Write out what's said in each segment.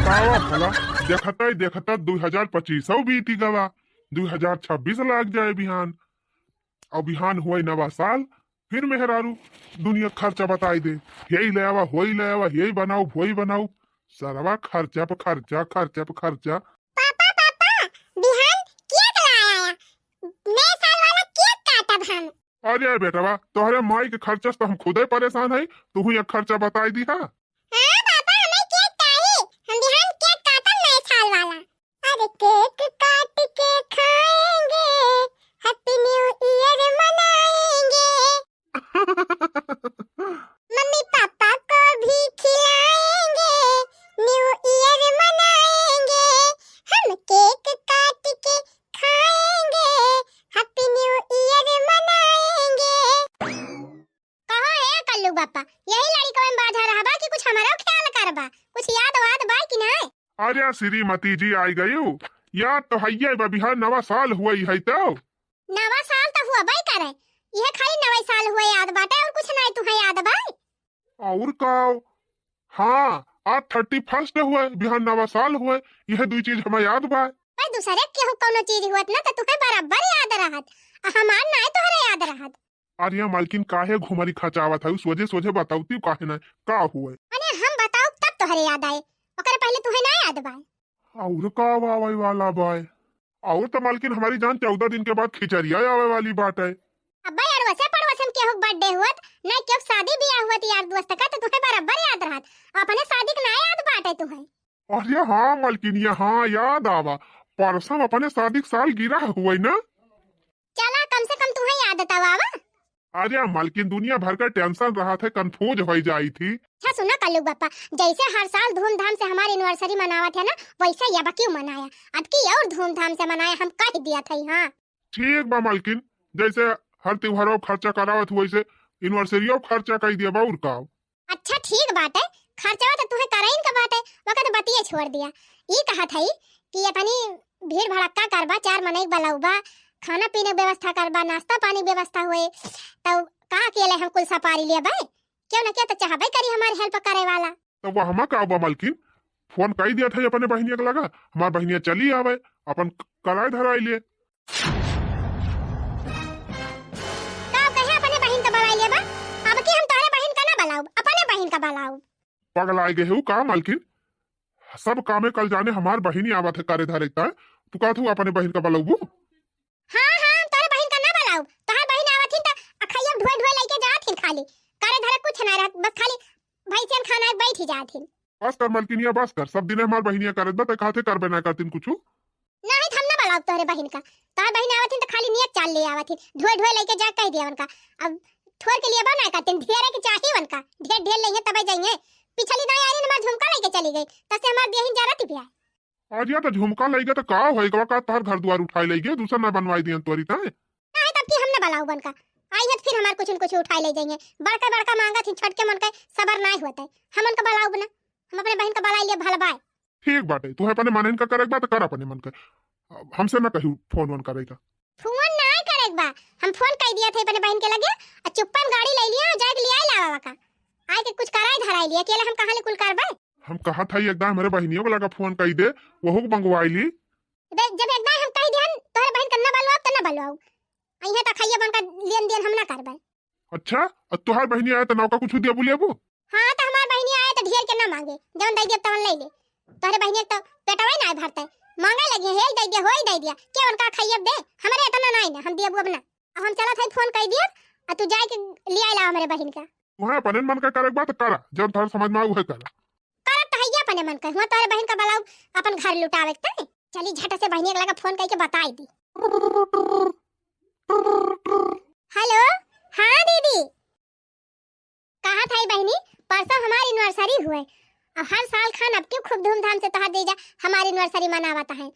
बतावा भला। देखता ही देखता 2025 बीती गवा, 2026 लग जाए बिहान। और बिहान हुआ नवा साल, फिर मेहरारू दुनिया खर्चा बताई दे, यही ले आवा वही ले आवा, यही बनाऊ वही बनाऊ। सरवा खर्चा पे खर्चा, खर्चा पे खर्चा। पापा पापा बिहान केक लाया, नए साल वाला केक काटब हम। अरे बेटवा, तोहरे माई के खर्चा से तो हम खुदे परेशान है, तू ही खर्चा बताई दी हा। हाँ पापा हमें केक चाहिए, हम बिहान केक काटब नए साल वाला। अरे केक काट के खाएंगे, हैप्पी न्यू ईयर मनाएंगे, मम्मी पापा को भी खिलाएंगे, न्यू ईयर मनाएंगे, हम केक काट के खाएंगे, हैप्पी न्यू ईयर मनाएंगे। कहाँ है कल्लू बापा, यही लड़का में बाधा रहा बा कि कुछ हमारा ख्याल करबा, कुछ याद वाद बा कि नहीं? अरे श्रीमती जी आई गई, याद तो है बिहार नवा साल हुआ ही है तो। नवा साल तो हुआ भाई करे, यह खाली नवा साल हुआ याद बाटे और कुछ नहीं तुम्हें याद भाई? और का हाँ, आज 31 हुआ बिहार नवा साल हुआ, यह दो चीज हमें याद बा। भाई दूसरे के कोनो चीज हुआ ना तो तुम्हें बराबर याद रहत, हमार नहीं तोहरे याद रहत। अरे मालकिन काहे घुमरी खचावत है, सोझे सोझे बताऊती काहे ना का हुआ। अरे हम बताओ तब तोहरे याद आए, ओकर पहले तुम्हें ना याद बा। और का आवे वाला बाय, और तो मालकिन हमारी जान 14 दिन के बाद खिचड़िया आवे वाली बात है। अब भाई अड़वसे पड़वसन के हो बर्थडे हुआत, नहीं के शादी ब्याह हुआत यार दोस्त का, तो तुम्हें बराबर याद रहत, अपने शादी के ना याद बाटे तुम्हें। अरे हाँ मालकिन, हाँ याद आवा, परसों अपने शादी के साल गिरा हुआ ना। चला कम से कम तुम्हें याद तवावा। अरे मालकिन दुनिया भर का टेंशन रहा था, कंफ्यूज हो जाई थी। अच्छा सुनो कल्लू बापा, जैसे हर साल धूमधाम से हमारी एनिवर्सरी मनावा थे ना, वैसे यह क्यों मनाया, अब की और धूमधाम से मनाया, हम कह दिया था। हाँ ठीक बा मालकिन, जैसे हर त्योहारों खर्चा करावत हुआ वैसे एनिवर्सरी खर्चा कर दिया बाउर का। अच्छा ठीक बात है, खर्चा तो तुम्हें कराइन का बात है, वक्त बतिए छोड़ दिया। ये कहा था कि अपनी भीड़ भड़क्का करबा, 4 मनई बलाउबा, खाना पीने की व्यवस्था करबा, नाश्ता पानी व्यवस्था हुए, तो का अकेले हम कुल सपारी लिया भाई, क्यों ना क्या तो चाहबे करी हमारी हेल्प करे वाला। तो वह हम का बा मालकिन, फोन कर दिया था अपने बहनिया के लगा, हमार बहनिया चली आवे अपन कराए धराई लिए। का कहे अपने बहन का बलाई लेबा, अब की हम तोरे बहन का ना बलाऊ, अपने बहन का बलाऊ। पगला गए हो का मालकिन, सब कामे कल जाने हमार बहनी आवत है करे धरे ता, तू का तू अपने बहन का बलाऊ। हां हां तोरे बहन का ना बलाऊ, तोहर बहन आवथिन त अखैया ढोय ढोय लेके जाथिन, खाली करे धरे कुछ ना रहत, बस खाली भैंसियन खाना बैठ ही जाथिन। बस कर मालकिनिया बस कर, सब दिन हमार बहनिया करत बा, त कहते करबे ना करतिन कुछ। नहीं हम ना बलाऊ तोरे बहन का, तोहर बहन आवथिन त खाली नियत चाल ले आवथिन, ढोय ढोय लेके जा कह दिया उनका। अब ठोर के लिए बा ना करतिन, ढेरे के चाहिए उनका, ढेर ढेर लेंगे तबे जाएंगे। पिछली दाई आरी ने मार झुमका लेके चली गई, तसे हमार बहन जा रही बिया। आज या तो झुमका लई गया तो का होएगा, का तार घर द्वार उठाई लई गया, दूसरा ना बनवाई दियन तोरी ता। नहीं तब की हम ना बलाऊ बनका, आई है फिर हमार कुछ न कुछ उठाई ले जाएंगे, बड़का बड़का मांगा थी, छोट के मन के सबर नहीं होता है, हम उनका बलाऊ बना, हम अपने बहन का बलाई लिए भलबाए। ठीक बाटे, तू अपने मन का करे बा तो कर अपने मन का, हमसे ना कहू फोन वन करेगा। फोन नहीं करेक बा, हम फोन कर दिया थे अपने बहन के लगे, और चुप्पन गाड़ी ले लिया और जाके ले आई लावा का, आई के कुछ कराई धराई लिया, अकेले हम कहां ले कुल करबे। हम कहा था एकदम मेरे बहनियों को लगा फोन कर दे, वहू को मंगवाई ली। जब एकदम हम कह दिहन तोहरे बहन का ना बलवाओ त ना बलवाओ, अइहे त खइया बन का लेन देन हम ना करबे। अच्छा, अब तुहार बहनी आया तो नौका कुछ दिया बोलिए वो। हां त हमार बहनी आए त ढेर के ना मांगे, जौन दई दे तवन ले ले, तोहरे बहनी तो पेटवा ना भरते, मांगे लगे हे दई दे होई दई दिया, के उनका खइया दे, हमरे इतना नहीं ना, हम दिया अब ना। अब हम चला थे फोन कर दिया, आ तू जाके ले आइला हमरे बहन का। वहां अपने मन का करे बात करा, जब थार समझ में आऊ है करा। करत त हइया अपने मन का, हुआ तोहरे बहन का बलाऊ अपन घर लुटावे के। चली झट से बहनी के लगा फोन करके बताई दी। हेलो हाँ दीदी, कहा था बहनी, परसों हमारी एनिवर्सरी हुए, अब हर साल खान अब क्यों खूब धूमधाम से तोहर दीजा हमारी एनिवर्सरी मनावत है,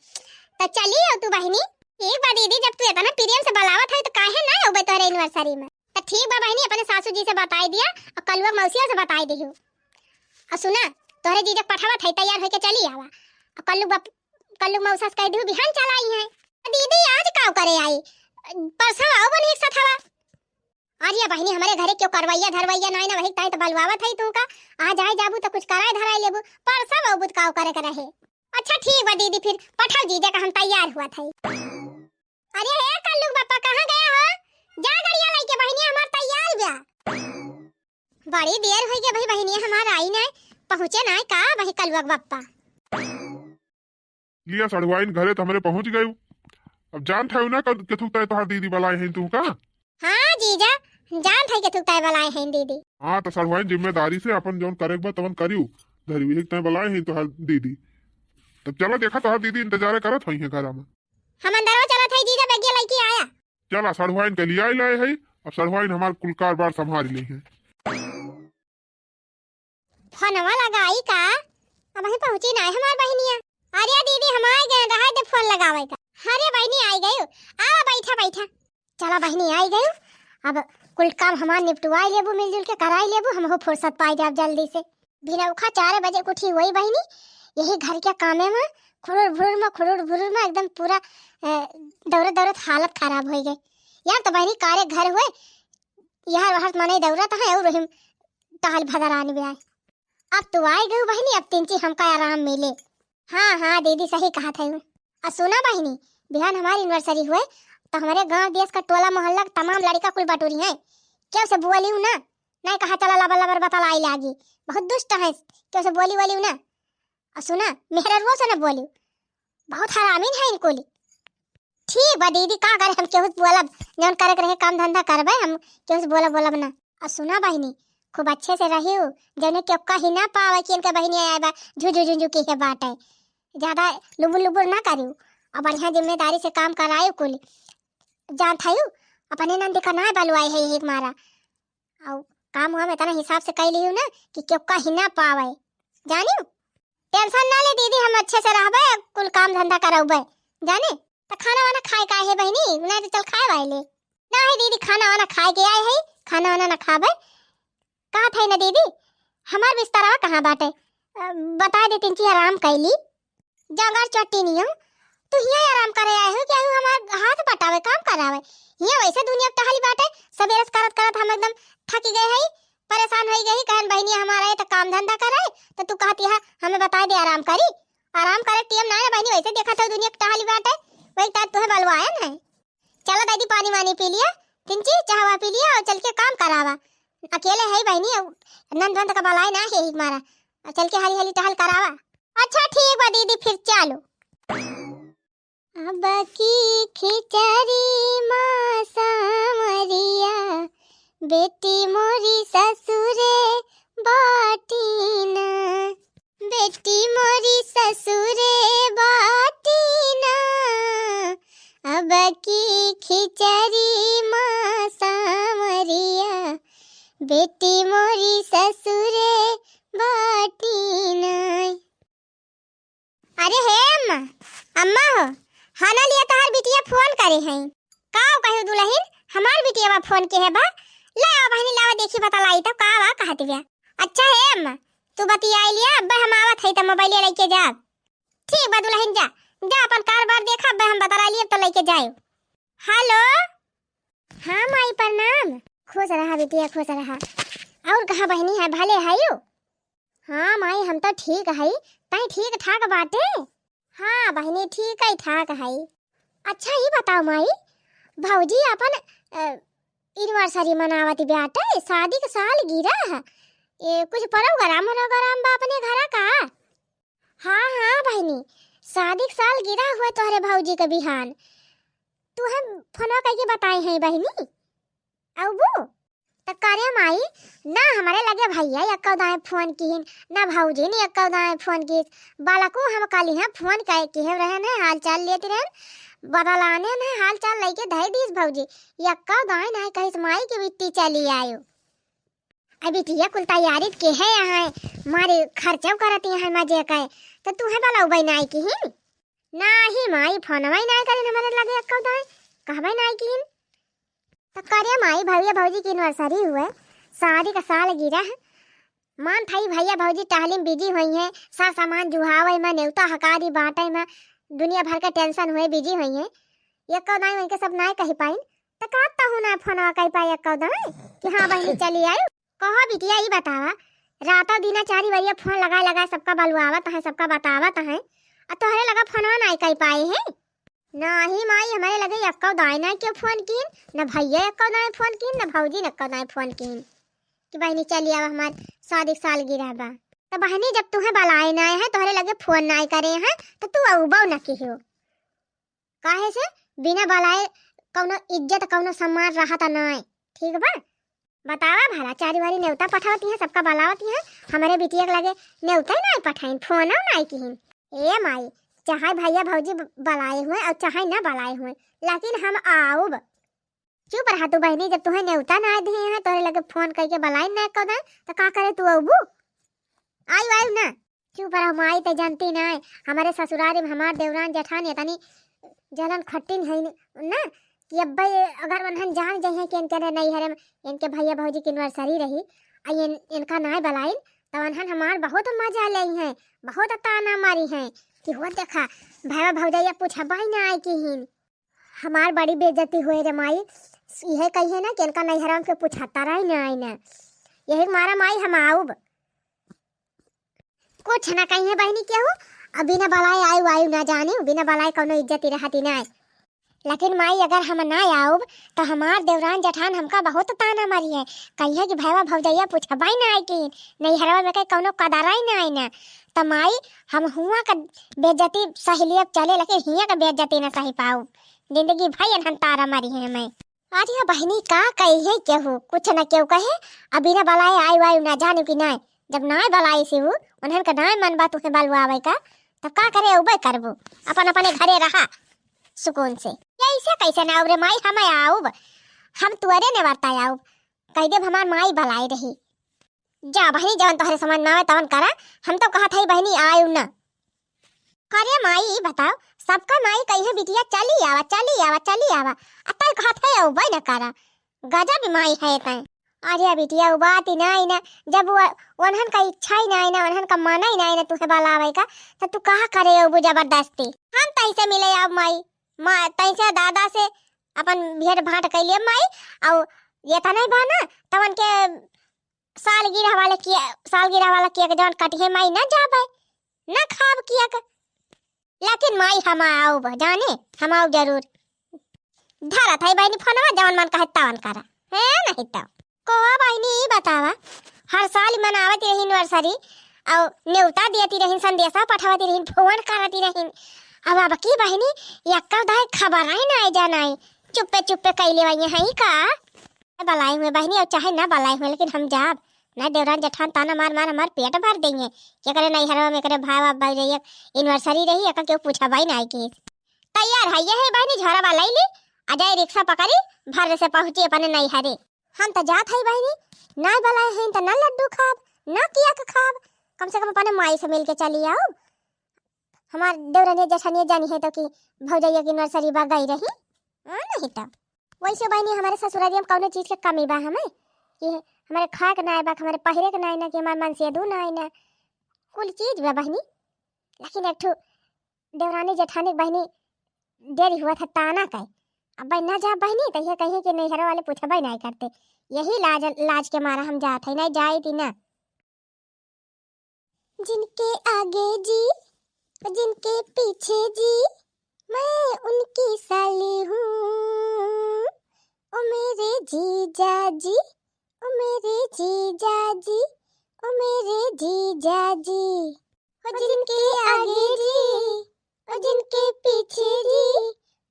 तो चली हो तू बहनी। एक बार दीदी जब तू इतना प्रेम से बुलावत है तो काहे ना होबे तोहरे एनिवर्सरी में। तो ठीक बा बहनी, अपने सासू जी से बताई दिया और कलवा मौसिया से बताई दियो। और सुना तोहरे जीजा पठावत है, तैयार होके चली आवा, और कल्लू मौसा से कह दियो बिहान चल आई है। दीदी आज का करे आई, परसों आओ बनी एक साथ हवा। अरे बहनी हमारे घरे क्यों करवैया धरवैया नहीं ना वही ताई तो बलवावत है तू का आ जाए जाबू तो कुछ कराए धराए लेबू पर सब अबुत काव करे करे है। अच्छा ठीक बा दीदी फिर पठाओ जीजा का हम तैयार हुआ था। अरे हे कल्लू बापा कहां गया हो? जा गड़िया लेके बहनी हमार तैयार बा। बड़ी देर हो गई भाई बहनी हमार आई नहीं पहुंचे ना का वही कलुआ बापा। लिया सड़वाइन घरे तो हमारे पहुंच गए। अब जान था ना के थुकता है तोहार दीदी बलाए हैं तू का। हां जीजा जान था के थुकता है बलाए हैं दीदी। हां तो सड़वाइन जिम्मेदारी से अपन जोन करे बा तवन करियो धरी एक तय बलाए हैं तोहार दीदी। तब चलो देखा तोहार दीदी इंतजार करत होई है घर में। हम अंदरवा चला था जीजा बैग लेके आया। चला सड़वाइन के लिए लाए है अब सड़वाइन हमार कुल कारबार संभाल ली है। फोनवा लगाई का अब ही पहुंची ना हमार बहनिया। अरे दीदी हम आ गए रहा दे फोन लगावे का। अरे बहनी आई गई आ बैठा बैठा। चला बहनी आई गई अब कुल काम हमार निपटवाई लेबू मिलजुल के कराई लेबू हम हो फुर्सत पाई जाब जल्दी से। बिनौखा 4 बजे उठी हुई बहनी यही घर के कामे में खुरुड़ भुरुड़ में एकदम पूरा दौड़त दौड़त हालत खराब हो गई यार। तो बहनी कारे घर हुए यार वहां मने दौड़त है और रहिम टहल भदरान भी आए। अब तो आई गई बहनी अब 3 चीज हमका आराम मिले। हाँ दीदी सही कहा था। और सुना बहनी बिहान हमारी एनिवर्सरी हुए तो हमारे गांव देश का टोला मोहल्ला तमाम लड़का कुल बटोरी हैं। क्यों से बोली हूं ना नहीं कहा चला लबर लबर बता लाई लागी बहुत दुष्ट है क्यों से बोली हूं ना। और सुना मेहरा वो से ना बोली बहुत हरामीन है इनको। ठीक बा दीदी का करे हम केहू बोलब जौन करे रहे काम धंधा करबे हम केहू से बोलब ना। और सुना बहनी खूब अच्छे से रहियो जने के ओक्का ही ना पावे कि इनके बहनी आया बा झुझु की है बात है ज्यादा लुबुर ना करियो और बढ़िया जिम्मेदारी से काम करायो कुल जान थायू अपने नंदी का ना बलवाई है एक मारा और काम हुआ मैं तना हिसाब से कह लियो ना कि ओक्का ही ना पावे जानियो। टेंशन ना ले दीदी हम अच्छे से रहबे कुल काम धंधा करबे जाने। तो खाना वाना खाए का है बहनी ना तो चल खाए वाले ना है दीदी खाना वाना खाए के आए है खाना वाना ना खाबे कहा था ना दीदी हमार बिस्तरवा कहाँ बाटे बता दे 3 चीज आराम कैली जगह चट्टी नहीं हूँ तो हिया आराम करे आए हो क्या हमार हाथ बटावे काम करावे हिया वैसे दुनिया टहली बाटे सवेरे करत करत हम एकदम थक गए है परेशान हो गई कहन बहनी हमारा तो काम धंधा करे तो तू कहती है हमें बता दे आराम करे टीएम ना बहनी वैसे देखा था दुनिया टहली बाटे वही तात तुम्हें बलवाया ना। चलो दादी पानी वानी पी लिया 3 चीज चाहवा पी लिया और चल के काम करावा अकेले है बहनी नंद बंद का बलाय ना है मारा चल के हरी हरी टहल करावा। अच्छा ठीक बा दीदी फिर चलो। अब की खिचड़ी माँ सामरिया बेटी मोरी ससुरे बाटीना बेटी मोरी ससुरे बाटीना अब की खिचड़ी माँ सामरिया बेटी मोरी ससुरे बाटीना। अरे हे अम्मा हो खाना लिया तहार बिटिया फोन करे हैं का कहू दुल्हन हमार बिटिया बा फोन के है बा लाओ बहनी लाओ देखी बता लाई तो का बा कहत बिया। अच्छा है अम्मा तू बतिया लिया अब हम आवत है त मोबाइल लेके जा। ठीक बा दुल्हन जा अपन कारबार देखा अब हम बता लिए तो लेके जाओ। हेलो हां माई प्रणाम खुश रहा बिटिया खुश रहा और कहा बहनी है भले है यू। हाँ माई हम तो ठीक है तई ठीक ठाक बाटे। हाँ बहनी ठीक है ठाक है। अच्छा ये बताओ माई भौजी अपन एनिवर्सरी मनावती बेटा शादी का साल गिरा है ये कुछ प्रोग्राम बा अपने घर का। हाँ बहनी शादी का साल गिरा हुआ तोहरे भौजी का बिहान तू हम फोन करके बताए हैं बहनी अब वो तो करे माई ना हमारे लगे भैया यक्का दाए फोन की ना भौजी ने यक्का दाए फोन की बालको हम काली हैं फोन कह के रहे ने हाल चाल लेते रहे बदलाने ने हाल चाल लेके धै दीस भौजी यक्का दाए ना कहिस माई के बिट्टी चली आयो अभी बिटिया कुल तैयारी के है यहाँ मारे खर्चा करती है मजे का तो तू है बलाऊ बनाई की ना ही माई फोन वाई ना करे हमारे लगे यक्का दाए कहबे ना की तो करे माई भैया भौजी की एनिवर्सरी हुए शादी का साल गिरा है मान थाई भैया भौजी टहलीम बिजी हुई है सब सामान जुहावे में नेवता हकारी बांटे में दुनिया भर का टेंशन हुए बिजी हुई है ये कौ नाई उनके सब नाई कही पाइन तो कहता हूँ ना फोन कई पाए कह दो कि हाँ बहनी चली आई। कहो बिटिया ये बतावा राता दिना चारी बरिया फोन लगा लगा सबका बलवावत है सबका बतावत है और तोहरे लगा फोनवा नहीं कई पाए है। नहीं माई हमारे लगे यक्का दाई ना क्यों फोन की न भैया यक्का दाई फोन की न भौजी नक्का दाई फोन की कि बहनी चली आवा हमार शादी साल गिरा बा। तो बहनी जब तुम्हें बलाए ना है तोहरे लगे फोन नहीं करे हैं तो तू अउबा न की हो काहे से बिना बलाए कौनो इज्जत कौनो सम्मान रहता नहीं ठीक बा। बतावा भला चारी बारी न्योता पठावती है सबका बलावती है हमारे बिटिया के लगे न्योता ही नहीं पठाइन फोन नहीं की ए माई चाहे भैया भौजी बलाए हुए और चाहे न बलाए हुए लेकिन हम आऊब। चुप रहा तू बहनी जब तुम्हें न्योता ना दिए हैं तोरे लगे फोन करके बलाई न कर दे तो का करे तू अबू आयु आयु ना। चुप रहा माई तो जानती नहीं हमारे ससुराल में हमार देवरान जेठान तनी जलन खट्टिन है ना कि अब अगर उन्हन जान जाए कि इनके नहीं हरे इनके भैया भौजी की एनिवर्सरी रही इनका नाय बलाई तो उन्हन हमार बहुत मजा ले हैं बहुत ताना मारी हैं कि हो देखा भैया भौजैया पूछा भाई ना आए कि हमार बड़ी बेइज्जती हुए रे माई यह कही है ना कि इनका नहीं हरा पूछाता रही ना आई ना यही मारा माई हम आऊब कुछ ना कही है बहनी क्या हो अब बिना बलाए आयु आयु ना जाने बिना बलाए कौनो इज्जत रहती ना। लेकिन माई अगर हम ना आऊब तो हमार देवरान जेठान हमका बहुत ताना मारी है कही है कि भैया भौजैया पूछबाई ना आई कि नहीं हरवा में कहीं कौनो कदाराई ना आई ना तो माई हम हुआ का बेइज्जती सहेलिया चले लेकिन हिया का बेइज्जती ना सही पाऊ जिंदगी भाई अनहन तारा मारी है मैं। अरे बहनी का कही है केहू कुछ न केहू कहे अब बिना बलाए आयु आयु ना जाने की ना जब ना बलाई से हूँ उन्हन का ना मन बात उसे बलवावे का तब का करे उबे करबू अपन अपने घरे रहा सुकून से ऐसे कैसे ना रे माई हम आऊब हम तुअरे ने वार्ता आऊब कह देव हमार माई बलाई रही जा बहनी जवन तोहरे समझ में आवे तवन करा हम तो कहा था बहनी आयु ना करे माई बताओ सबका माई कही बिटिया चली आवा अतः कहा था उबे न करा गजब माई है तय। अरे बिटिया बात ही नहीं ना जब उन्हन का इच्छा ही नहीं ना उन्हन का मन ही नहीं ना तुहे बलावे का तो तू कहा करे वो जबरदस्ती हम तैसे मिले अब माई तैसे दादा से अपन भेंट भाट कैलिए माई और ये तो नहीं बना तवन के सालगिरह वाला किया के जवन कटिए माई ना जाबे ना खाब किया के लेकिन माई हम आओ जाने हम आओ जरूर धरा था बहनी फोनवा जवन मन कहे तवन करा है नहीं तो कोवा बहनी बतावा हर साल मनावती रही एनिवर्सरी और न्योता देती रही संदेशा पठावती रही फोन करती रही अब की बहनी यक्का दाई खबर आई ना जाना चुप्पे कैले वही है का बलाई हुए बहनी और चाहे ना बलाई हुए लेकिन हम जाब ना देवरान जठान ताना मार मार हमार पेट भर देंगे क्या करे नहीं हरवा में करे भाई बाप रही एनिवर्सरी रही क्यों पूछा भाई ना की तैयार है ये बहनी झोरा वाला ली आ जाए रिक्शा पकड़ी भर से पहुंची अपने नहीं हरे हम तो जात है बहनी ना बलाए हैं तो ना लड्डू खाब ना किया के खाब कम से कम अपने माई से मिल के चली आओ हमार देवरानी जेठानी जानी है तो कि भौजैया की नर्सरी बा गई रही नहीं तो वैसे बहनी हमारे ससुराल में कौनो चीज के कमी बा हमें कि हमारे खा के ना बा हमारे पहरे के ना कि हमारे मन से दू ना कुल चीज बा बहनी लेकिन एक ठो देवरानी जेठानी बहनी देरी हुआ था ताना कहे अब ना जा बहनी तो ये कहे कि नहीं हर वाले पूछबे नहीं करते यही लाज के मारा हम जाते नहीं जाए थी ना। जिनके आगे जी जिनके पीछे जी मैं उनकी साली हूँ ओ मेरे जीजा जी ओ मेरे जीजा जी ओ मेरे जीजा जी ओ जिनके आगे जी ओ जिनके पीछे जी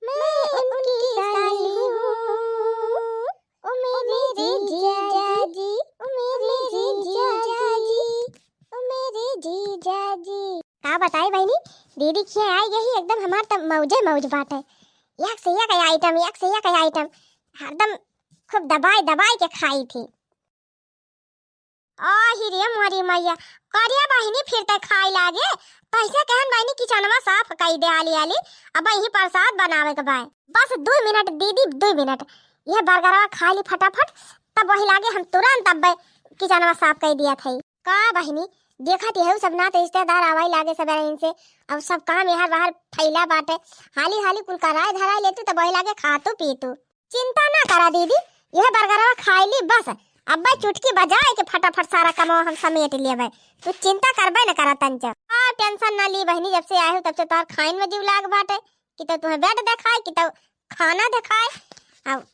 मैं उनकी साली हूँ ओ मेरे जीजा जी ओ मेरे जीजा जी ओ मेरे जीजा जी। का बताए बहनी दीदी की आई यही एकदम हमार तब मौज बात है एक से एक आइटम हरदम खूब दबाई के खाई थी। आही रे मोरी मैया करिया बहनी फिर तक खाई लागे पैसे कहन बहनी किचनवा साफ कई दे आली अब यही प्रसाद बनावे के बाय बस 2 मिनट दीदी 2 मिनट ये बर्गरवा खा ली फटाफट तब वही लागे हम तुरंत अब किचनवा साफ कर दिया था। का बहनी देखा थी सब ना तो रिश्तेदार आवाई लागे सब इनसे अब सब काम यहाँ बाहर फैला बाटे हाली कुल कराए धराए लेतू तब वही लागे खातू पीतू चिंता ना करा दीदी, यह बर्गरवा खाई ली बस। अब भाई चुटकी बजाए के फटाफट सारा काम हम समेट लेबै। तू चिंता करबे न करा तंचा। टेंशन ना ली बहनी, जब से आए हो तब से तोहर खाइन में जीव लाग बाटे कि तो तुम्हें बेड देखाए कि तो खाना देखाए। अब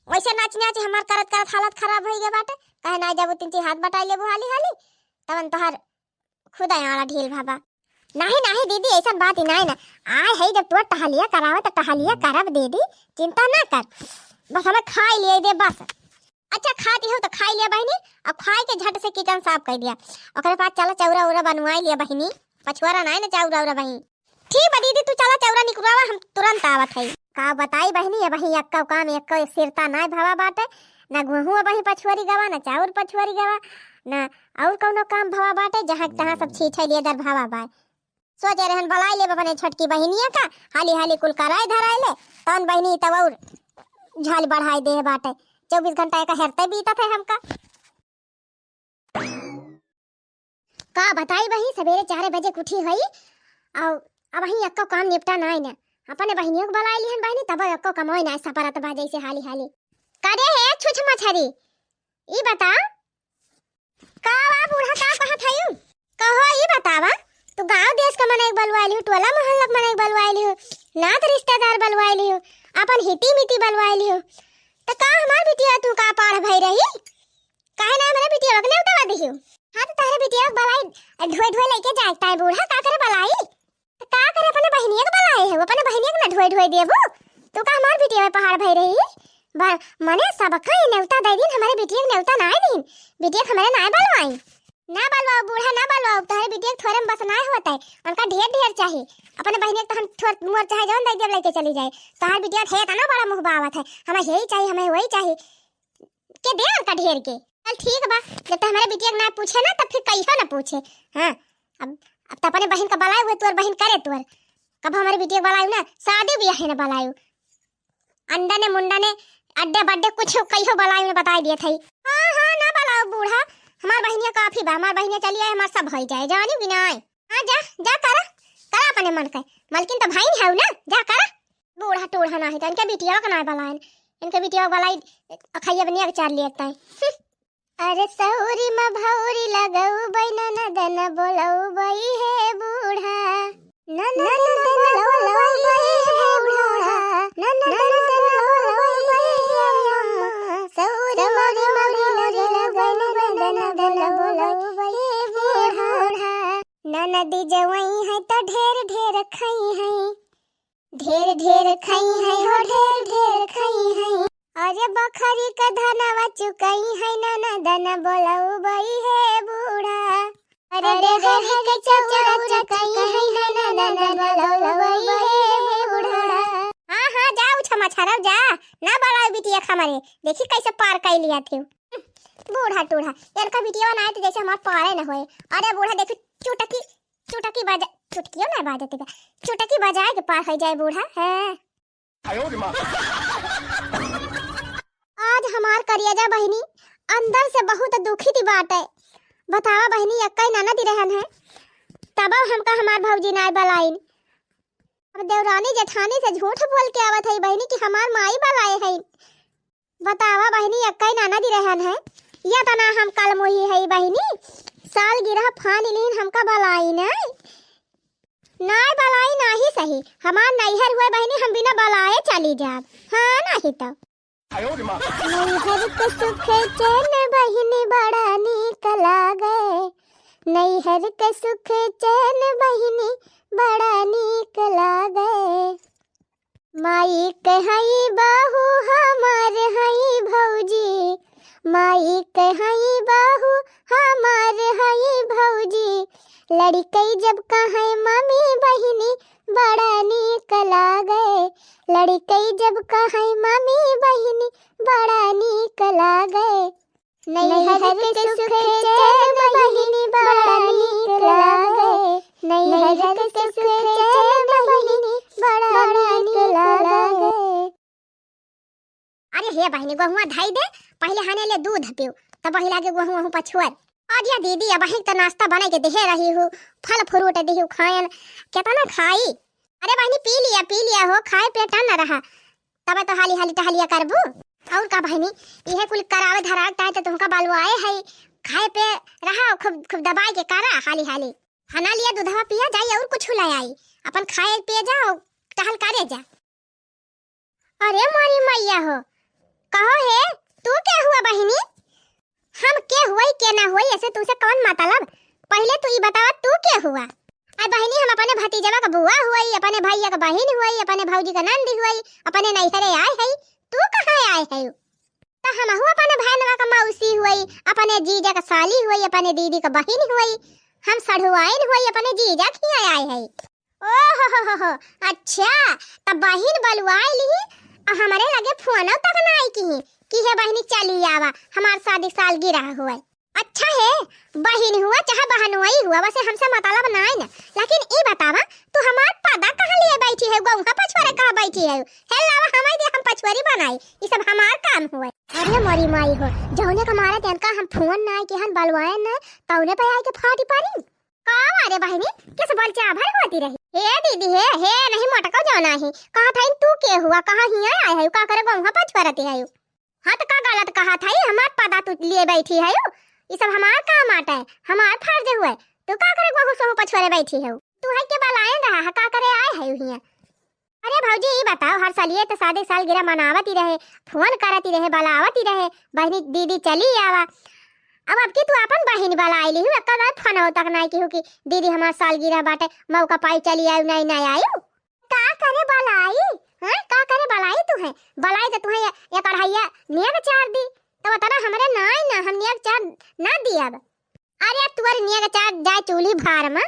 वैसे नाच नाच हमार करत करत हालत खराब हो गया बाटे। कहे ना जब तीन हाथ बटाई लेबो हाली हाली तवन तोहर खुद आया ढील भाबा। नहीं नहीं दीदी, ऐसा बात ही नहीं ना। आए है जब तू टहलिया करावे तो टहलिया करब दीदी, चिंता ना कर। बस हमें खाई लिए दे बस। अच्छा खाती हो तो खाई लिया बहनी, अब खाई के झट से किचन साफ कर दिया। ओकरे बाद चला चौरा उरा बनवाई लिया बहनी, पछुआरा नहीं ना चौरा उरा बहनी। ठीक बा दीदी, तू चला चौरा निकलवा, हम तुरंत आवत है। का बताई बहनी, ये बही अक्का काम अक्का सिरता नहीं भावा बाटे। ना गेहूं बही पछुआरी गवा, ना चाउर पछुआरी गवा, ना और कौनो काम भावा बाटे। जहाँ तहाँ सब छीछे लिए दर भावा बाय। सोचे रहन बलाई ले बने छोटकी बहनिया का, हाली हाली कुल कराए धराए ले तन बहनी तब और झाल बढ़ाई दे बाटे। 24 घंटा का हेरते बीता थे हमका। का बताई बही, सवेरे 4 बजे उठी हुई और अब वही अक्को काम निपटा नहीं ना। अपने बहनियों को बुलाई लिहन बहनी, तब अक्को कमाई ना सपरत बाजे से हाली हाली करे है छुछ मछरी। ई बता का वा बूढ़ा का कहत हयू, कहो ई बतावा तू गांव देश का मने बलवाई लियो, टोला मोहल्ला मने बलवाई लियो, नात रिश्तेदार बलवाई लियो, अपन हिती मिती बलवाई लियो। तो का हमार बिटिया तू का पाड़ भई रही, काहे ना हमरे बिटिया के नेवता दिहियो। हां तो तारे बिटिया के बलाई ढोय ढोय लेके जाता है बूढ़ा, का करे बलाई तो का करे अपने बहनिया के बलाई है, अपने बहनिया के ना ढोय ढोय देबो। तू का हमार बिटिया पे पहाड़ भई रही मने सबका ये नेवता दे दिन, हमारे बिटिया के नेवता ना दिन, बिटिया हमारे ना बलवाई ना बलवाओ बूढ़ा ना बलवाओ। तारे बिटिया के थोड़े में बस ना होता है, उनका ढेर ढेर चाहिए। अपने बहनिया के तो हम थोड़ मोर चाहे जौन दे देब लेके चली जाए। तार बिटिया थे तना बड़ा मुंह बावत है, हमें यही चाहिए हमें वही चाहिए के दे उनका ढेर के। चल ठीक बा, जब तक हमारे बिटिया ना पूछे ना तब फिर कहियो ना पूछे। हां अब तो अपने बहन का बलाई हुए तोर बहन करे तोर, कब हमारे बिटिया बलाई ना शादी ब्याह है ना बलाई, अंडा ने मुंडा ने अड्डे बड्डे कुछ कहियो बलाई में बता दिए थे। हां हां ना बलाओ बूढ़ा, हमार बहनिया काफी बा, हमार बहनिया चली आए हमार सब भई जाए जानी कि नहीं। हां जा जा करा करा अपने मन के, मलकिन तो भाई है ना, जा करा। बूढ़ा टूढ़ा ना है तो इनके बिटिया का ना बलाइन, इनके बिटिया बलाई अखैया बनिया के चार लेता है। अरे सौरी म भौरी लगऊ बैना नदन बोलऊ बई है बूढ़ा, ननदन बोलऊ बई है बूढ़ा, ननदन बोलऊ बई है अम्मा, सौरी म भौरी लगऊ बैना नदन बोलऊ बई है बूढ़ा। ननदी जवाई है तो ढेर ढेर खाई है, ढेर ढेर खाई है हो ढेर ढेर खाई है। अरे बखरी का धनवा चुकाई है ननदन बोलऊ बई है बूढ़ा, अरे देहरी के चौरा चुकाई है ननदन बोलऊ बई है बूढ़ा। हां हां जाओ छमा छरव जा, ना बड़ा बिटिया खमारे देखी कैसे पार कर लिया थे बूढ़ा टूढ़ा। इनका बिटिया ना तो जैसे हमार पारे न होए। अरे बूढ़ा देखी चुटकी चुटकी बजा, चुटकियो ना बाजते का चुटकी बजाए के पार हो जाए बूढ़ा है। आज हमार करियाजा बहनी अंदर से बहुत दुखी थी बात है। बतावा बहनी अक्का नाना दी रहन है, तब हमका हमार भौजी नाय बलाइन। अब देवरानी जेठानी से झूठ बोल के आवत है बहनी कि हमार माई बलाए है। बतावा बहनी अक्का नाना दी रहन है, या तना हम कल मोही है बहनी साल गिरह फान लीन हमका बलाई नाय बलाई नाही सही, हमार नैहर हुए बहनी हम बिना बलाए चली जाब। हां नहीं तो नैहर के सुख चैन बहिनी बड़ा नीक लागे, नैहर के सुख चैन बहिनी बड़ा नीक लागे। माई कहाई बाहू हमार हई भौजी, माई कहाई बाहू हमार हई भौजी, लड़कई जब कहाई मम्मी बहिनी बड़ा नीक लागे, लड़कई जब कहाई मम्मी बहिनी बड़ा नीक लागे। नैहर के सुख चैन बहिनी बड़ा नीक लागे, नैहर के सुख चैन बहिनी बड़ा नीक लागे। अरे हे बहिनी गहुआ धाई दे, पहले हाने ले दूध पियो तब पहले आगे गहुआ हूं पछुआर। अरे दीदी अब ही तो नाश्ता बना के दे रही हूँ, फल फ्रूट दे खायन कितना खाई। अरे बहनी पी लिया हो, खाए पेट न रहा तब तो हाली हाली टहलिया करबू। और का बहनी इहे कुल करावे धरावे ताय तो तुमका बलवाए है खाए पे रहा खूब खूब दबाई के करा हाली हाली खाना लिया दूधवा पिया जाई और कुछ ले आई अपन खाए पे जाओ टहल करे जा। अरे मारी मैया हो कहो है तू क्या हुआ बहनी? हम क्या हुई क्या ना हुई ऐसे तुझसे कौन मतलब? पहले तू ये बतावा तू क्या हुआ? अरे बहनी हम अपने भतीजवा का बुआ हुई, अपने भैया का बहन हुई, अपने भौजी का नंदी हुई, अपने नैहरे आए है। तू कहाँ आए है? तो हम अपने बहनवा का मौसी हुई, अपने जीजा का साली हुई, अपने दीदी का बहन हुई, हम सढ़ुआइन हुई, अपने जीजा की आए है। ओ हो अच्छा तब बहन बलुआई ली हमारे लगे फोन तक ना आई की है बहनी चली आवा हमार शादी साल गिरा हुआ। अच्छा है बहन हुआ चाहे बहन हुआ वैसे हमसे मतलब ना है ना, लेकिन ये बतावा तू हमार पदा कहाँ लिए बैठी है? गौहा पछवारे कहाँ बैठी है? हे लावा हमारे दे हम पछवारी बनाई ये सब हमार काम हुआ। अरे मोरी माई हो जौने का मारे तेनका हम फोन ना के हम बलवाए ना तौने पे आई के फाटी पारी का मारे बहनी किस बोल चा भर होती रही। हे दीदी हे नहीं मोटका जाना है कहा था तू के हुआ कहाँ ही आया है का करे गौहा पछवारती है? हाँ तो का गलत कहा था हमार पदा तू लिए बैठी है ये सब हमार काम आता है हमार फर्ज हुआ तू का करे गहू सहू पछवारे बैठी है? तू है के बलाए रहा का करे आए है हिया? अरे भौजी ये बताओ हर साल ये तो शादी साल गिरा मनावती रहे फोन करती रहे बलावती रहे बहनी दीदी चली आवा अब की तू अपन बहन बलाई ली हूँ कल फोन हो तक नहीं की दीदी हमार साल गिरा बाटे मौका पाई चली आयु नहीं आयु का करे बलाई? हां का करे बलाई तू है बलाई तो तू है ये कढ़ाइया नियक चार दी तो बता ना हमरे नाई ना हम नियक चार ना दिया। अरे तुअर नियक चार जाए चूल्ही भार में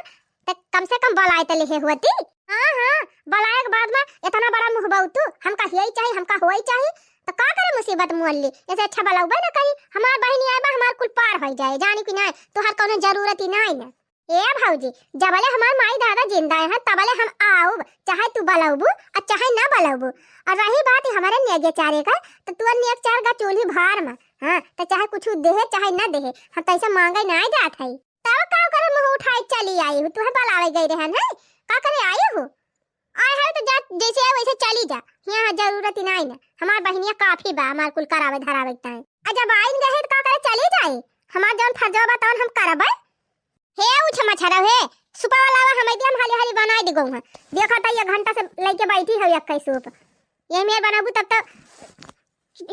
तो कम से कम बलाई तो लिखे होती। हां बलाई के बाद में इतना बड़ा मुंह बहु हम का हियई चाहिए हम का होई चाहिए तो का करे मुसीबत मोल्ली ऐसे अच्छा बलाउबे ना कहीं हमार बहनी आबा हमार कुल पार हो जाए जानी कि ना तो हर कोनो जरूरत ही नहीं ना। ए भौजी जबले हमार माई दादा जिंदा है तबले हम आओ चाहे तू बलाउबू और चाहे ना बलाउबू। और रही बात हमारे नेगे चारे का तो तू नेक चार गा चूल्ही भार में हां तो चाहे कुछ देहे चाहे ना देहे हम तैसे मांगे ना जात है तब का करे मुंह उठाई चली आई हूं तू है बलावे गई रहन है का करे आई हूं आए है तो जा जैसे है वैसे चली जा यहां जरूरत ही नहीं ना हमार बहनिया काफी बा हमार कुल करावे धरावे ताई आ जब आइन गए तो का करे चली जाए हमार जौन फर्जवा बतावन हम करबै। हे उछ मछरा हे सुपा वाला हम एकदम हाली हाली बनाई दी गऊ है देखा ता ये घंटा से लेके बैठी है एक कई सूप ये मैं बनाबू तब तक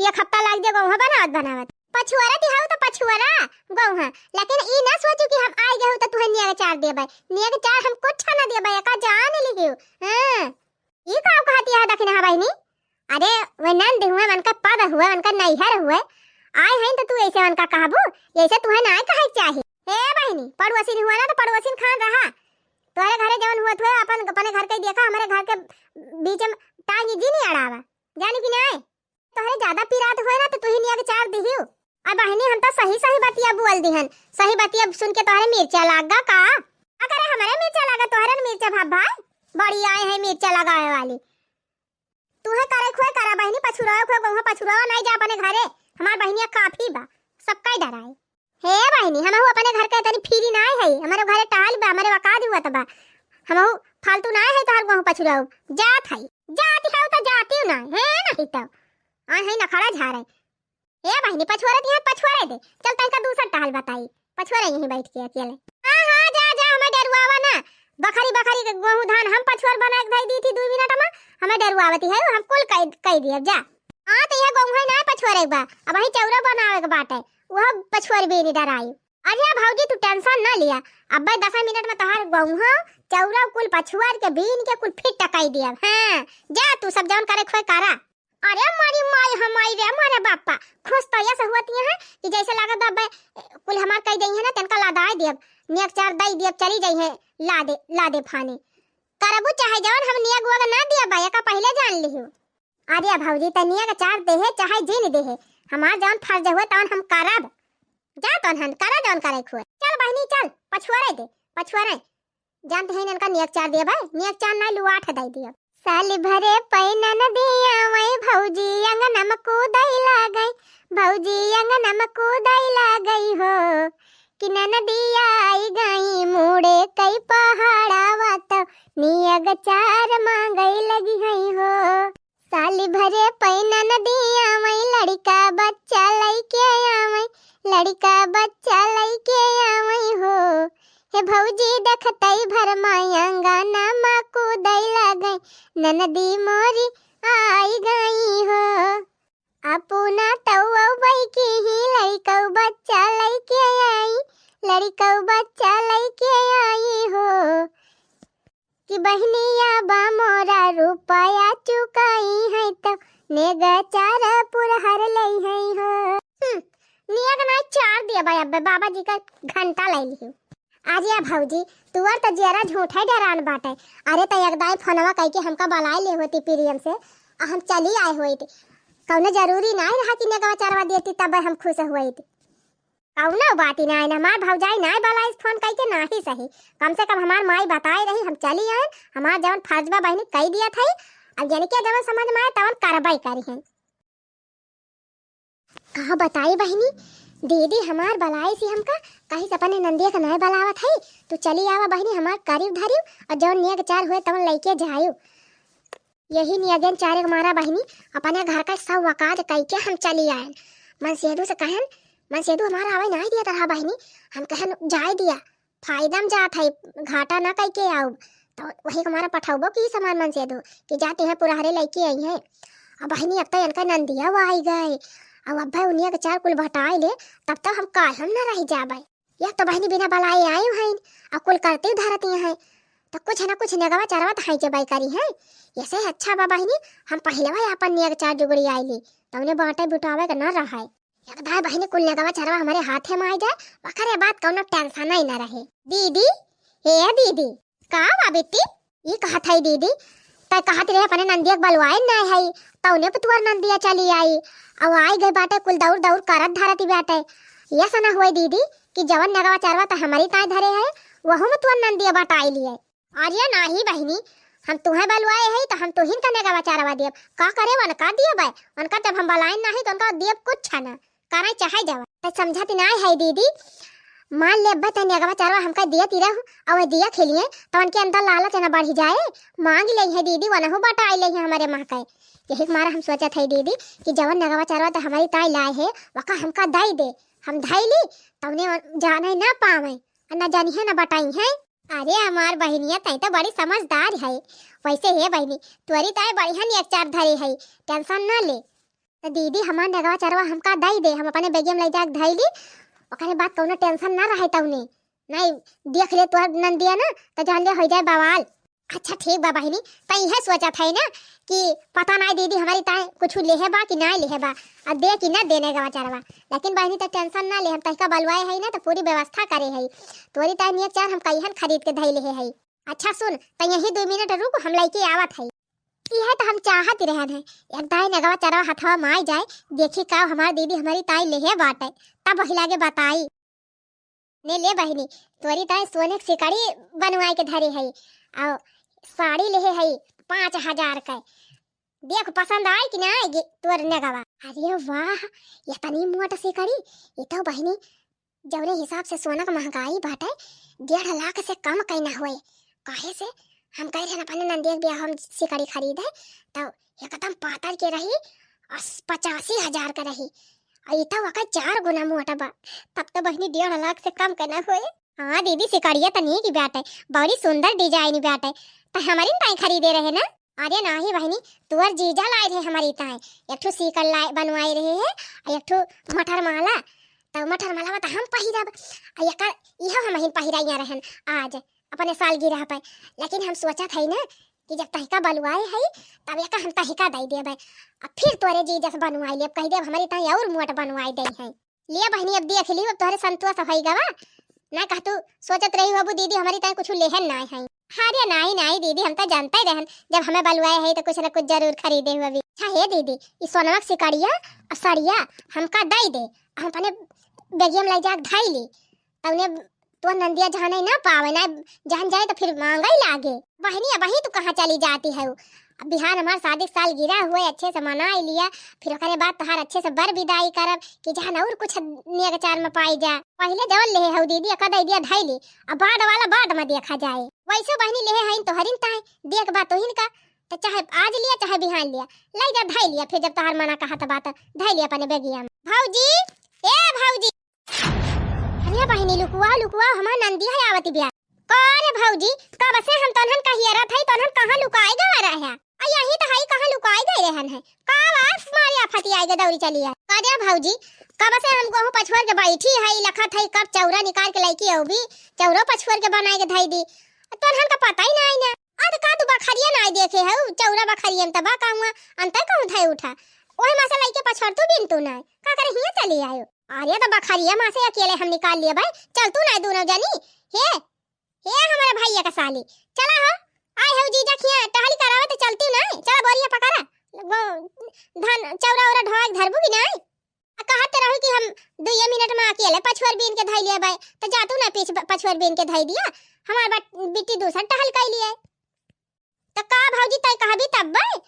एक हफ्ता लग जाए गऊ है बनावत पछुआरा दिहाऊ तो पछुआरा गऊ है लेकिन ई ना सोचू कि हम आई गए तो तुहे नियग चार देबे नियग चार हम कुछ ना देबे का जान लिहियो। हां ई का कहती है दखिन हा बहनी? अरे वे नंद हुए मन का पद हुए मन का नैहर हुए आए हैं तो तू ऐसे मन का कहबू ऐसे तुहे ना कहे चाहिए। हे बहनी पड़ोसी हुआ ना तो पड़ोसी खान रहा तोरे घरे जवन हुआ थे अपन अपने घर के देखा हमारे घर के बीच में टांग जी नहीं अड़ावा जानी कि नहीं तोरे ज्यादा पिरात हुए ना तो तू ही नियग चार दिहियो। और बहनी हम तो सही सही बतिया बोल दिहन सही बतिया सुन के तोरे मिर्चा लागा का अगर हमारे मिर्चा लागा तोरे मिर्चा भाई बड़ी आए है मिर्चा लगाए वाली तू है करे खोए करा बहनी पछुराओ खोए गौहा पछुराओ नहीं जा अपने घरे हमार बहनिया काफी बा सबका डराए। हे बहनी हम अपने घर के तनी फ्री ना है हमारे घरे टहल बा हमारे वकाद हुआ तबा हम फालतू ना है तो हर गहू पछुराओ जात है जाती है तो जाती ना है नहीं तो आ है ना खड़ा झा रहे। हे बहनी पछुआरे है पछुआरे दे चल तई का दूसरा टहल बताई पछुआरे यहीं बैठ के अकेले। हां जा जा हमें डरवावा ना बखरी बखरी के गहू धान हम पछुआर बना के दई दी थी 2 मिनट में हमें डरवावती है हम कुल कह दिया जा। हां तो ये गहू है ना पछुआरे बा अब वही चौरा बनावे के बात है वह पछुआर भी नहीं डराई। अरे भौजी तू टेंशन ना लिया अब 10 मिनट में तहार गहू चौरा कुल पछुआर के बीन के कुल फिट टकाई दिया। हां जा तू सब जौन करे खोए करा। अरे मारी माई हमारी रे मारे बापा खुश तो ऐसे होती है कि जैसे लागत अब कुल हमार कह दई है ना तनका लादाए देब नियक चार दई देब चली जाई है ला दे फाने करबू चाहे जौन हम नियक वग ना दिया बा का पहले जान लियो। अरे भौजी त नियक चार देहे चाहे जिन देहे हमार जौन फर्ज हुए तौन हम करब जा तौन हम करा जौन करे खोए चल बहनी चल पछुआरे जानते हैं इनका नियक चार दिया भाई नियक चार ना लुआठ दई दिया साल भरे पैना न दिया वही भौजी अंगना में कूदाई ला गई भौजी अंगना में कूदाई ला गई हो कि नदिया आई गई मुड़े कई पहाड़ा वात नियग चार मांगई लगी है हो साली भरे पैना नदिया मैं लड़का बच्चा लइके आवै, लड़का बच्चा लइके आवै हो। हे भौजी देखतई भर मायंगाना माँ कूदई लगई, ननदी मोरी आई गई हो। अपना तऊ बैकी ही लड़का बच्चा लइके आई, लड़का बच्चा लइके आई हो। कि बहनिया बा मोरा रुपया चुकाई है तो नेग चार पुरहर लई है हो। नेग ना चार दिया भाई, अब बाबा जी का घंटा ले ली। आज या भौजी तुअर तो जरा झूठा डरान बाटे। अरे तो एकदाई फोनवा कह के हमका बलाए ले होती प्रियम से, हम चली आए हुई थी। कौनो जरूरी नहीं रहा कि नेगवा चारवा देती तब हम खुश हुई थी। कौनो बात ही नहीं, हमार भौजाई नहीं बलाई फोन कह के नहीं सही, कम से कम हमार माई बताए रही, हम चली आए। हमार जवन फर्ज बा बहनी कह दिया था, अब यानी कि जवन समझ में आए तवन कार्रवाई करी है। कहा बताई बहनी, दीदी हमार बलाई सी हमका कहीं से अपने नंदिया का नहीं बलावत है। तू चली आवा बहनी, हमार करीब धरियो और जवन नियग चार हुए तवन लेके जायो। यही नियगन चारे हमारा बहनी अपने घर का सब वकाज कह के हम चली आए। मन सेदू से कहन, मन सेदू हमारा आवे नहीं दिया तरह बहनी, हम कहन जाए दिया फायदा में जात है, घाटा ना कह के आओ। तो वही हमारा पठाओबो की सामान मन सेदू कि जाते हैं पुरहरे लेके आई हैं। अब बहनी अब तो इनका नंदिया वो आई गए, अब अब भाई उन्हीं के चार कुल भटाए ले, तब तक हम काल हम ना रह जाबे। या तो बहनी बिना बलाए आए हैं और कुल करते धरती हैं, तो कुछ ना कुछ नेगवा चारवा तो है के बाई करी है। ऐसे अच्छा बा बहनी, हम पहले भाई अपन नेग चार जुगड़ी आईली तो उन्हें बांटे बुटावे का ना रहा है। एकदा बहनी कुल नेगवा चारवा हमारे हाथे में आ जाए, वखरे बात कौनो टेंशन ही ना रहे। दीदी हे दीदी का बा बेटी, ये कहा था दीदी तय कहत रहे अपने नंदिया बलवाए ना है, तो उन्हें पतुआर नंदिया चली आई अब आई गई बाटे कुल दौड़ दौड़ करत धरती बाटे। ये सना हुए दीदी कि जवन नेगवा चारवा तो हमारी ताय धरे है, वहु में तुअर नंदिया बटाई लिए। अरे नाही बहनी, हम तुम्हें बलवाए है तो हम तुहिन का नेगवा चारवा दियब, का करे वन का दियब है उनका, जब हम बलाइन नहीं तो उनका दियब कुछ ना करे चाहे जावा। तो समझती नहीं है दीदी, मान ले बत नेगवा चारवा हमका दिया तीरा और दिया खेलिए तो उनके अंदर लालच न बढ़ जाए, मांग ले है दीदी वनहु बटाई ले हमारे माँ का। यही मारा हम सोचा था दीदी कि जवन नेगवा चारवा तो हमारी ताई लाए है वका हमका दई दे, हम धई ली तो उन्हें जाने ना पावे न जानी है न बटाई है। अरे हमार बहनिया तई तो बड़ी समझदार है। वैसे है बहनी तुअरी ताई बढ़िया नेग चार धरे है, टेंशन ना ले। तो दीदी हमार नेगवा चारवा हमका दई दे, हम अपने बेगियम ले जाके धई ली, ओकरे बात कौनो टेंशन ना रहे तउने नहीं देख ले तोहर नंदिया ना तो जान ले हो जाए बवाल। अच्छा ठीक बा बहनी, तई है सोचा था ना कि पता नहीं दीदी हमारी ताई कुछ लेहे बा कि नहीं लेहे बा, अब दे कि ना देने का चारवा। लेकिन बहनी तो टेंशन ना ले, हम तई का बलवाए है ना तो पूरी व्यवस्था करे है। तोरी ताई नियत चार हम कईहन खरीद के धई ले है। अच्छा सुन तई यही 2 मिनट रुक, हम लेके आवत है। यह तो हम चाहत रहन है एक दाई नेगवा चारवा हथवा माई जाए, देखी का हमारी दीदी हमारी ताई लेहे बाटे तब वही लागे बताई। ने ले बहनी तोरी ताई सोने की सिकड़ी बनवाए के धरी है और साड़ी लेहे है 5000 का, देख पसंद आए कि ना आएगी तोर नेगवा। अरे वाह ये तनी मोट सिकड़ी, ये तो बहनी जौने हिसाब से सोना का महंगाई बाटे 1.5 लाख से कम कहना हुए। काहे से हम कह रहे अपने नंदिया के ब्याह हम सिकड़ी खरीदे तो एकदम पातर के रही और 85,000 का रही, और इतना वक़्त 4 गुना मोटा बा, तब तो बहनी 1.5 लाख से कम करना हुए। हाँ दीदी सिकड़िया तो नहीं की बात है, बड़ी सुंदर डिजाइन बात है, तो हमारी ताई खरीदे रहे ना। अरे नहीं बहनी तुअर जीजा लाए रहे हमारी ताई, एक ठो सिकड़ लाए बनवाए रहे है और एक ठो मटर माला, तो मटर माला तो हम पहिरब यह हम पहिराइया रहन आज अपने सालगिरह पे। लेकिन हम सोचा था ना कि जब तहिका बलवाए है तब एक हम तहिका दे देबे, अब फिर तोरे जीजा से बनवाई ले कह दे हमारी ताई और मोट बनवाई दे है। लिए बहनी अब देख ली अब तोरे संतोष होई गवा ना, कह तू सोचत रही बाबू दीदी हमारी ताई कुछ लेहन ना है। अरे नहीं नहीं दीदी हम तो जानते ही रहन जब हमें बलवाए है तो कुछ ना कुछ जरूर खरीदे हुए भी। अच्छा हे दीदी इस सोनवा सिकड़िया और सड़िया हमका दे दे, हम अपने बेगियम ले जाके ढाई ली तो उन्हें तो नंदिया जहाँ नहीं ना पावे ना जहाँ जाए तो फिर मांगा ही लागे। बहनी अब वही तू कहाँ चली जाती है, अब बिहार हमार शादी साल गिरा हुए अच्छे से मना लिया, फिर ओकरे बाद तोहार अच्छे से बर विदाई करब कि जहाँ और कुछ नेग चार में पाई जा। पहले जवन ले है दीदी का दे दिया धैली, अब बाद वाला बाद में देखा जाए। वैसे बहनी ले है तोहरिन ताई देख बात तोहिन का तो चाहे आज लिया चाहे बिहान लिया, लाई जा धाई लिया। फिर जब तहार मना कहा तो बात धाई लिया अपने बेगिया में। भौजी, ए भौजी, अरे बहिनी लुकुआ लुकुआ, हमार नंदी है आवती बिया। करे भौजी, कब से हम तनहन कहियरा थई, तनहन कहां लुकाए गवा रहा है? आ यही तो हई कहां लुकाए गए रहन है? का बात मारिया फटी आई गे दौड़ी चली है। करे भौजी, कब से हम गहू पछुआर के बैठी हई लखत हई, कब चौरा निकाल के लईकी औ भी चौरो पछुआर के बनाए के धई दी। तनहन का पता ही ना आई ना। आज का तू बखरिया ना देखे है चौरा बखरिया में तबा कहूं अंतर कहूं थाई उठा ओहे मासे लईके पछुआर तू बिन तू ना का करे हिया चली आयो। अरे तो बखरिया मासे अकेले हम निकाल लिया भाई, चल तू ना दोनों जानी। हे हमारे भैया का साली, चला हो आए हो जीजा खिया टहली करावे तो चलती ना। चला बोरिया पकड़ा धान चौरा औरा ढोक धरबू की ना। कहते रहो कि हम 2 मिनट में अकेले पछुआर बीन के धई लिया भाई, तो जा तू ना पीछ पछुआर बीन के धई दिया। हमार बिट्टी दूसरा टहल कई लिए तो का भौजी तय कहबी तब भाई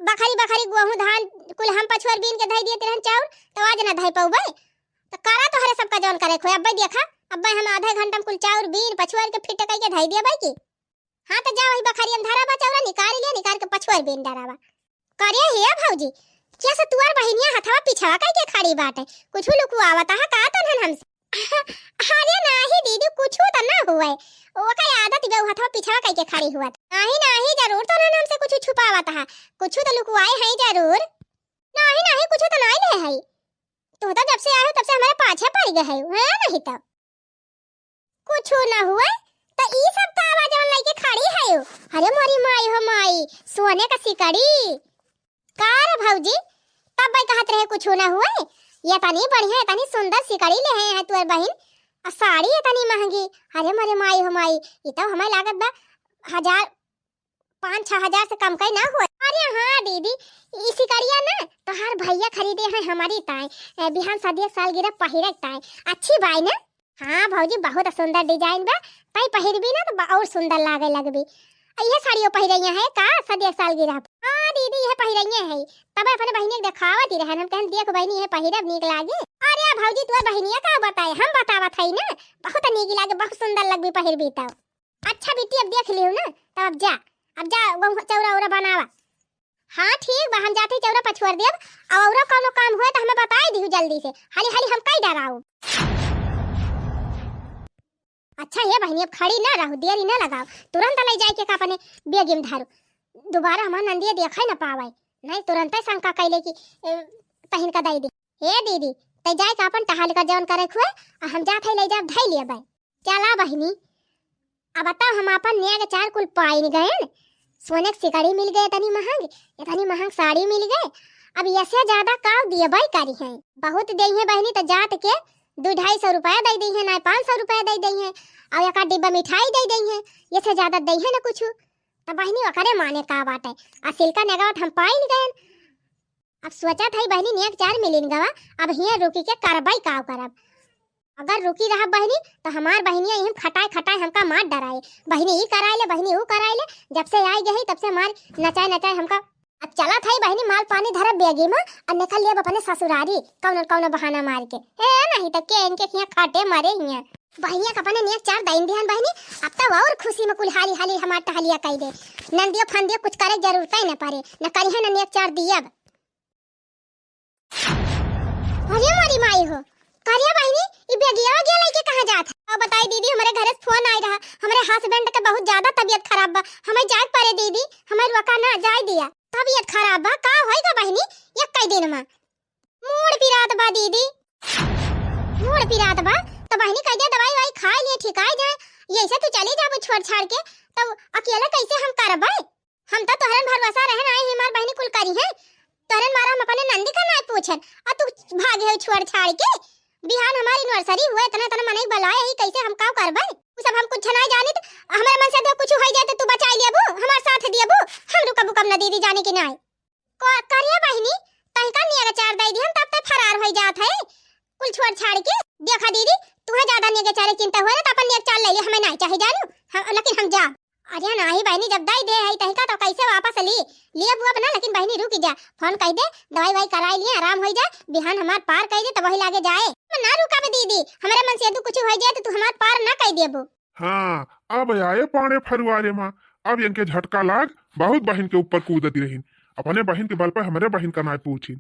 बखरी बखरी गेहूं धान कुल हम पछुआर बीन के धई दिए तेरहन चाउर तो आज ना धई पाऊ भाई। तो करा तो हरे सबका जौन करे खोए। अब भाई देखा, अब भाई हम आधा घंटा में कुल चाउर बीन पछुआर के फिट कई के धई दिया भाई की। हां तो जा वही बखरी हम धराबा चौरा निकाल लिया, निकाल के पछुआर बीन डरावा करे हे भौजी। क्या से तुआर बहिनिया हथवा पिछवा कई के खड़ी बाटे, कुछ लुकु आवता है का तनहन हमसे? अरे नाही दीदी, कुछ तो ना हुआ है, वो का आदत बे हथवा पिछवा कई के खड़ी हुआ। नहीं जरूर तो ना हमसे कुछ छुपावता है, कुछ तो लुकुआए है जरूर। नहीं कुछ तो नहीं ले है, तू तो जब से आए तब से हमारे पाछे पड़ गए है नहीं तो कुछ ना हुआ। तो ई सब का आवाज ऑन लेके खड़ी है। अरे मोरी माई हो माई, सोने का सिकड़ी का रे भौजी, तब भाई कहत रहे कुछ ना हुआ। ये तनी बढ़िया तनी सुंदर सिकड़ी ले है तुअर बहिन, और साड़ी है तनी महंगी। अरे मोरे माई हो माई, ई तो हमें लागत बा 5-6 हजार से कम कई ना हुआ। अरे हाँ दीदी, ई सिकड़िया ना तोहार भैया खरीदे हैं हमारी ताई बिहान शादी सालगिरह पहिरे ताई। अच्छी बाई ना? हाँ भौजी, बहुत सुंदर डिजाइन बा, ताई पहिरबी ना तो और सुंदर लागे लगबी। ये साड़ियों पहिरैया है का शादी सालगिरह? हां दीदी ये पहिरैया है, तब अपने बहिनी के दिखावत ही रहन, हम कहन देख बहिनी है पहिरब नीक लागे। अरे भौजी तू बहिनिया का बताए, हम बतावत हई ना, बहुत नीक लागे, बहुत सुंदर लगबी पहिरबी तो। अच्छा बेटी अब देख लियो ना, तो अब जा चौरा औरा बनावा। हाँ ठीक बा, हम जाते चौरा पछुआर देब, और कोनो काम होए तो हमें बताई दिहु जल्दी से, हाली हाली हम कई डराऊ। अच्छा ये बहनी अब खड़ी ना रहू, देरी ना लगाओ, तुरंत ले जाए के का अपने बेगी में धारू। दोबारा हमार नंदिया देखै ना पावे, नहीं तुरंत शंका कैले की पहन का दई दे। हे दीदी तै जाए का अपन टहल का जौन करे खुए, हम जात है ले जाब धई लिया बाई। चला बहनी, अब बताओ हम अपन नया के 4 कुल पाइन गए, सोने की सिकड़ी मिल गए इतनी महंग साड़ी मिल गए। अब ऐसे ज्यादा का दिए बाई करी है, बहुत दे है बहनी, तो जात के 200-250 रुपया दे दी है ना, 500 रुपया दे दी है, और एक डिब्बा मिठाई दे दी है, ये से ज्यादा दे है ना कुछ। तो बहनी वकरे माने का बात है, आ सिल्का नगावत हम पाइन गए। अब सोचा था बहनी नेक 4 मिलिन गवा, अब हिया रुकी के करबाई का करब। अगर रुकी रहा बहनी तो हमार बहनिया यही खटाए हमका मार डराए, बहनी ई कराइले बहनी ऊ कराइले। जब से आई गई तब से मार नचाए हमका। अब चला था बहनी माल पानी धरब बेगी में और निकल लिया अपने ससुरारी कौन बहाना मार के। हे नहीं तो के इनके यहाँ खाटे मरे हिया बहनिया का अपने नेक 4 दिन ध्यान बहनी। अब तो और खुशी में कुल हाली हमार टहलिया कई दे, नंदियो फंदियो कुछ करे जरूरत ही न पड़े, न करिए न नेक 4 दिया। अरे मोरी माई हो, करिया बहनी ई बेगिया गया लेके कहां जात है? अब बताई दीदी, हमारे घर से फोन आई रहा, हमारे हस्बैंड के बहुत ज्यादा तबीयत खराब बा, हमें जाए पड़े दीदी, हमारे वका ना जाए दिया, तबीयत खराब बा। का होएगा बहनी एक कई दिन में? मूड पिरात बा दीदी, मूड पिरात बा तो बहनी कह दे दवाई वाई खा लिए ठीक आ जाए। ये से तू चली जा छोड़ छाड़ के, तो अकेला कैसे हम करबै? हम तो तोहरन भरोसा रहन आई हमार बहनी कुल करी है, तोहरन मारा हम अपने नंदी का ना पूछन आ तू भागे हो छोड़ छाड़ के। बिहान हमारी एनिवर्सरी हुए तना मने बुलाए ही, कैसे हम का करबै? उ सब हम कुछ ना जानित, हमरे मन से तो कुछ हो जाए तो तू बचाई लेबू, हमार साथ देबू, हम रुकबू कब न दीदी जाने की नहीं। करिए बहनी तहका निया 4 दई दी हम तब तक फरार हो जात है कुल छोड़ छाड़ के। देखा दीदी तुहे ज्यादा निया 4 चिंता होए त अपन निया 4 ले ले, हमें नहीं चाहे जानू लेकिन हम जा। अरे नहीं बहनी जब दई दे है तहका तो कैसे वापस लिए बुआ बना, लेकिन बहनी रुक जा, फोन कह दे दवाई वाई कराई लिए आराम हो जाए, बिहान हमार पार कह दे तो वही लागे जाए। ना रुका बे दीदी, हमारे मन से कुछ हो जाए तो तू हमार पार ना कह देबू। हाँ अब आए पाने फरुआरे माँ, अब इनके झटका लाग बहुत बहन के ऊपर कूदती रही, अपने बहन के बल पर हमारे बहन का नाय पूछी।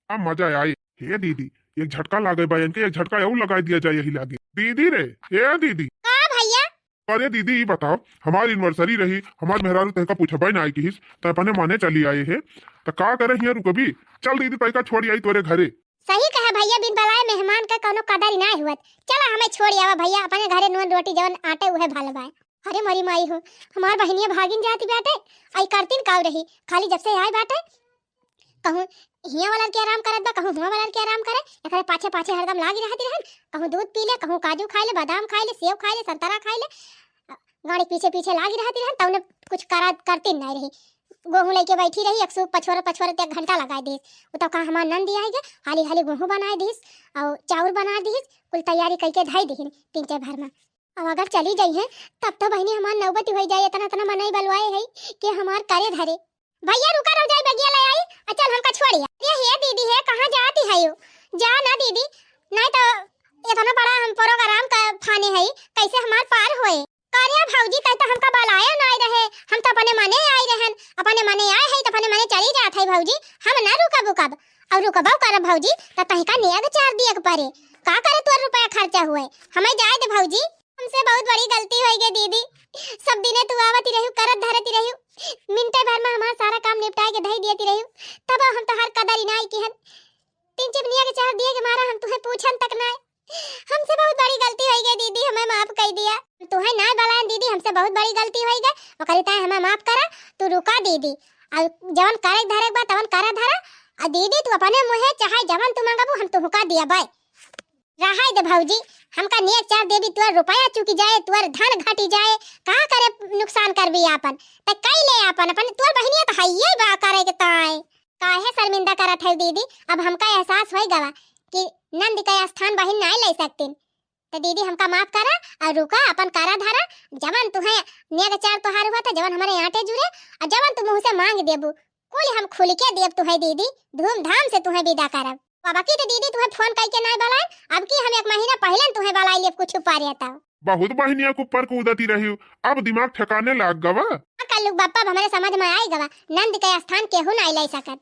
अब मजा आए। हे दीदी एक झटका लागे बहन के, एक झटका और लगा दिया जाए यही लागे। दीदी रे, हे दीदी। हाँ भैया। अरे दीदी ये बताओ, हमारी एनिवर्सरी रही, हमार मेहरारू तहका पूछबा ना आई कि तो अपने माने चली आए है, तो का करे हियर कभी। चल दीदी तहका छोड़ी आई तोरे घरे। सही कहा भैया, बिन बुलाए मेहमान का कोनो कदर ना हुआ। चला हमें छोड़ आवा भैया, अपने घरे नून रोटी जवन आटे उहे भलवाए। अरे मरी माई हो, हमार बहनिया भागिन जाती बाटे, आई करतीन काव रही, खाली जब से आए बाटे कहूं हिया वाला के आराम करत बा, कहूं हुआ वाला के आराम करे, एकरे पाछे पाछे हरदम लागी रहती रहन। कहूं दूध पी ले, कहूं काजू खा ले, बादाम खा ले, सेब खा ले, संतरा खा ले, गाड़ी पीछे पीछे लागी रहती रहन। तौने कुछ करती नहीं रही। गेहूं लेके बैठी रही, एक सौ पछोरे पछोरे एक घंटा लगा दी। वो तो कहा हमार नंदी आई गे, हाली हाली गेहूं बना दीस और चावल बना दीस, कुल तैयारी करके धाई दी तीन भर में। अब अगर चली जाई है तब तो बहनी हमार नौबती हो जाए, इतना इतना मनाई बलवाए है कि हमार करे धरे। भैया रुका रहो, जाए बगिया ले आई, चल हमका छोड़िया। ये है दीदी है, कहाँ जाती है यो, जा ना दीदी, नहीं तो इतना बड़ा हम प्रोग्राम का फाने है, कैसे हमार पार होए। कार्या भौजी कह तो हमका बुलाया ना आई रहे, हम तो अपने मने आई रहन, अपने मने आए है तो अपने मने चली जात है भौजी, हम ना रुकब उकब। और रुकबो करब भौजी तो तहिका नेग चार दिए के परे, का करे तोर रुपया खर्चा हुए, हमें जाए दे भौजी। हमसे बहुत बड़ी गलती हो गई दीदी, सब दिने तू आवती रही, करत धरती रही, मिनटे भर में हमारा सारा काम निपटाए के धई देती रही, तब हम तो हर कदर ही नहीं किहन। तीन चिपनिया के चार दिए के मारा हम तुम्हें पूछन तक ना। हमसे बहुत बड़ी गलती हो गई दीदी, हमें माफ कर दिया। तुम्हें ना बुलाया दीदी, हमसे बहुत बड़ी गलती हो गई, वो कहता है हमें माफ करा। तू रुका दीदी, और जवन करे धरे बा तवन करा धरा, और दीदी तू अपने मुंह चाहे जवन तू मंगबू हम तुहका दिया बाय। रहाई दे भौजी, हमका नेक चार देवी, तुअर रुपया चुकी जाए, तुअर धन घटी जाए, का करे नुकसान करबी आपन, त कई ले आपन अपन तुअर बहनिया त हइये बा करे के ताय, काहे शर्मिंदा करत है दीदी। अब हमका एहसास होई गवा कि नंद का स्थान बहन नहीं ले सकतीन, तो दीदी हमका माफ करा और रुका अपन करा धरा। जवन तुहे नेक चार तोहार हुआ था, जवन हमारे आटे जुड़े, और जवन तू मुंह से मांग देबू कुल हम खुल के देब तुहे दीदी, धूमधाम से तुहे विदा करब। बाबा की तो दीदी तुम्हें फोन करके नहीं बुलाए, अब की हम एक महीना पहले तुम्हें बुलाई ले कुछ छुपा रहता। बहुत बहनिया के ऊपर कूदती रही, अब दिमाग ठिकाने लाग गवा। कल बापा हमारे समझ में आई गवा, नंद के स्थान केहू नहीं ले सकत।